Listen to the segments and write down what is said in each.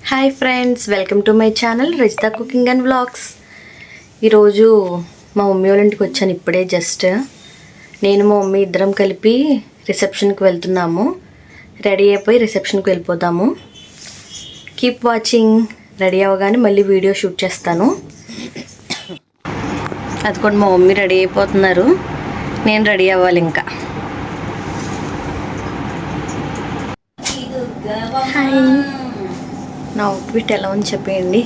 Hi friends, welcome to my channel Rajitha cooking and vlogs. ఈరోజు మా mummy వాళ్ళ ఇంటికి వచ్చాను ఇప్పుడే. జస్ట్ నేను మా మమ్మీ ఇద్దరం కలిపి రిసెప్షన్కి వెళ్తున్నాము. రెడీ అయిపోయి రిసెప్షన్కి వెళ్ళిపోతాము. Keep watching. రెడీ అవ్వగానే మళ్ళీ వీడియో షూట్ చేస్తాను. అది కూడా మా మమ్మీ రెడీ అయిపోతున్నారు, నేను రెడీ అవ్వాలి ఇంకా. హాయ్, నా అవుట్ఫిట్ ఎలా ఉంది చెప్పేయండి.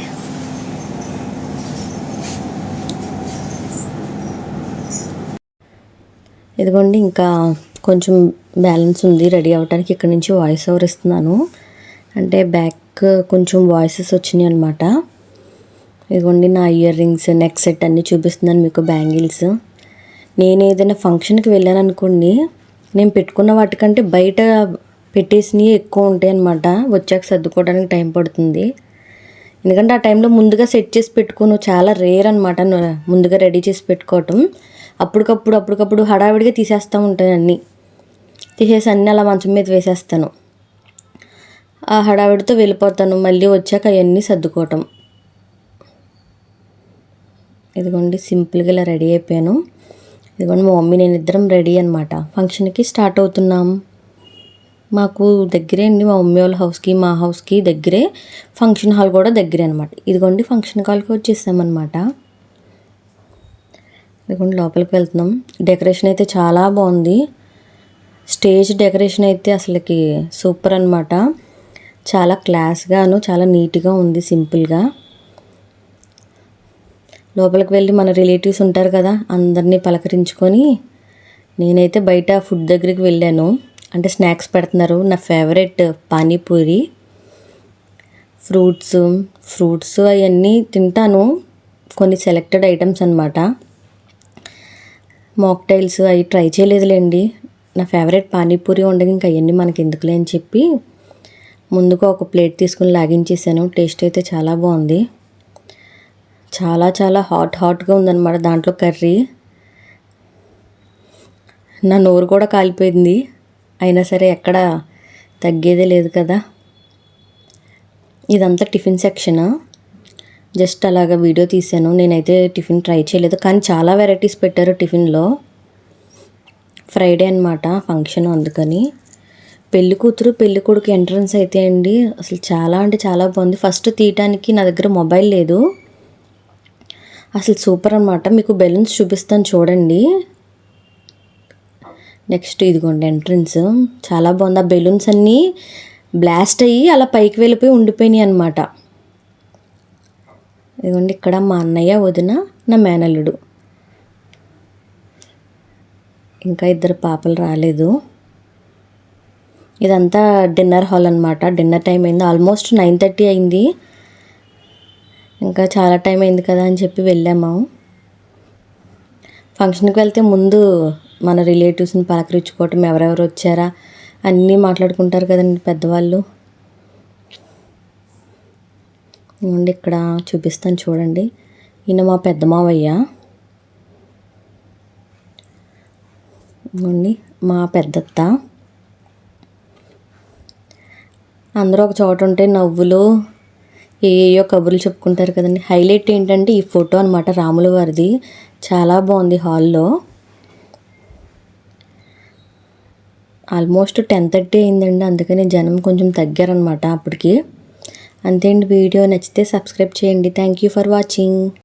ఇదిగోండి, ఇంకా కొంచెం బ్యాలెన్స్ ఉంది రెడీ అవ్వడానికి. ఇక్కడ నుంచి వాయిస్ ఓవర్ ఇస్తున్నాను, అంటే బ్యాక్ కొంచెం వాయిసెస్ వచ్చినాయి అనమాట. ఇదిగోండి, నా ఇయర్ రింగ్స్, నెక్ సెట్ అన్నీ చూపిస్తున్నాను మీకు, బ్యాంగిల్స్. నేను ఏదైనా ఫంక్షన్కి వెళ్ళాను అనుకోండి, నేను పెట్టుకున్న వాటికంటే బయట పెట్టేసినవి ఎక్కువ ఉంటాయి అన్నమాట. వచ్చాక సర్దుకోవడానికి టైం పడుతుంది, ఎందుకంటే ఆ టైంలో ముందుగా సెట్ చేసి పెట్టుకోను. చాలా రేర్ అనమాట ముందుగా రెడీ చేసి పెట్టుకోవటం. అప్పటికప్పుడు హడావిడిగా తీసేస్తూ ఉంటాను. అన్నీ తీసేసి అన్నీ అలా మంచం మీద వేసేస్తాను. ఆ హడావిడితో వెళ్ళిపోతాను, మళ్ళీ వచ్చాక అవన్నీ సర్దుకోవటం. ఇదిగోండి, సింపుల్గా ఇలా రెడీ అయిపోయాను. ఇదిగోండి, మా మమ్మీ నేను ఇద్దరం రెడీ అనమాట. ఫంక్షన్కి స్టార్ట్ అవుతున్నాం. మాకు దగ్గరే అండి, మా మమ్మీ వాళ్ళ హౌస్కి మా హౌస్కి దగ్గరే. ఫంక్షన్ హాల్ కూడా దగ్గరే అనమాట. ఇదిగోండి, ఫంక్షన్ హాల్కి వచ్చేసామన్నమాట. ఇదిగోండి, లోపలికి వెళ్తున్నాం. డెకరేషన్ అయితే చాలా బాగుంది. స్టేజ్ డెకరేషన్ అయితే అసలుకి సూపర్ అనమాట. చాలా క్లాస్గాను చాలా నీట్గా ఉంది, సింపుల్గా. లోపలికి వెళ్ళి మన రిలేటివ్స్ ఉంటారు కదా, అందరినీ పలకరించుకొని నేనైతే బయట ఫుడ్ దగ్గరికి వెళ్ళాను. అంటే స్నాక్స్ పెడుతున్నారు. నా ఫేవరెట్ పానీపూరి, ఫ్రూట్స్ అవన్నీ తింటాను, కొన్ని సెలెక్టెడ్ ఐటమ్స్ అనమాట. మాక్టైల్స్ అవి ట్రై చేయలేదులేండి. నా ఫేవరెట్ పానీపూరి ఉండగా ఇంకా అవన్నీ మనకి ఎందుకులే అని చెప్పి ముందుకు ఒక ప్లేట్ తీసుకుని లాగించేసాను. టేస్ట్ అయితే చాలా బాగుంది. చాలా హాట్గా ఉందన్నమాట దాంట్లో కర్రీ. నా నోరు కూడా కాలిపోయింది, అయినా సరే ఎక్కడ తగ్గేదే లేదు కదా. ఇదంతా టిఫిన్ సెక్షన్. జస్ట్ అలాగా వీడియో తీసాను. నేనైతే టిఫిన్ ట్రై చేయలేదు, కానీ చాలా వెరైటీస్ పెట్టారు టిఫిన్లో. ఫ్రైడే అనమాట ఫంక్షన్, అందుకని. పెళ్లి కూతురు పెళ్లి కొడుకు ఎంట్రన్స్ అయితే అండి అసలు చాలా అంటే చాలా బాగుంది. ఫస్ట్ తీయటానికి నా దగ్గర మొబైల్ లేదు, అసలు సూపర్ అనమాట. మీకు బెలూన్స్ చూపిస్తాను చూడండి. నెక్స్ట్ ఇదిగోండి ఎంట్రన్స్, చాలా బాగుంది. ఆ బెలూన్స్ అన్నీ బ్లాస్ట్ అయ్యి అలా పైకి వెళ్ళిపోయి ఉండిపోయినాయి అనమాట. ఇదిగోండి, ఇక్కడ మా అన్నయ్య, వదిన, నా మేనల్లుడు, ఇంకా ఇద్దరు పాపలు రాలేదు. ఇదంతా డిన్నర్ హాల్ అనమాట. డిన్నర్ టైం అయింది, ఆల్మోస్ట్ 9:30 అయింది. ఇంకా చాలా టైం అయింది కదా అని చెప్పి వెళ్ళాము. ఫంక్షన్కి వెళ్తే ముందు మన రిలేటివ్స్ని పలకరించుకోవటం, ఎవరెవరు వచ్చారా అన్నీ మాట్లాడుకుంటారు కదండి పెద్దవాళ్ళు. ఇవ్వండి, ఇక్కడ చూపిస్తాను చూడండి. ఈయన మా పెద్ద మావయ్య, ఇవ్వండి మా పెద్దత్త. అందరూ ఒక చోట ఉంటే నవ్వులు, ఏయో కబుర్లు చెప్పుకుంటారు కదండి. హైలైట్ ఏంటంటే ఈ ఫోటో అనమాట, రాముల వారిది. చాలా బాగుంది హాల్లో. ఆల్మోస్ట్ 10:30 అయిందండి, అందుకని జనం కొంచెం తగ్గారనమాట అప్పటికి. అంతే అండి, వీడియో నచ్చితే సబ్స్క్రైబ్ చేయండి. Thank you for watching.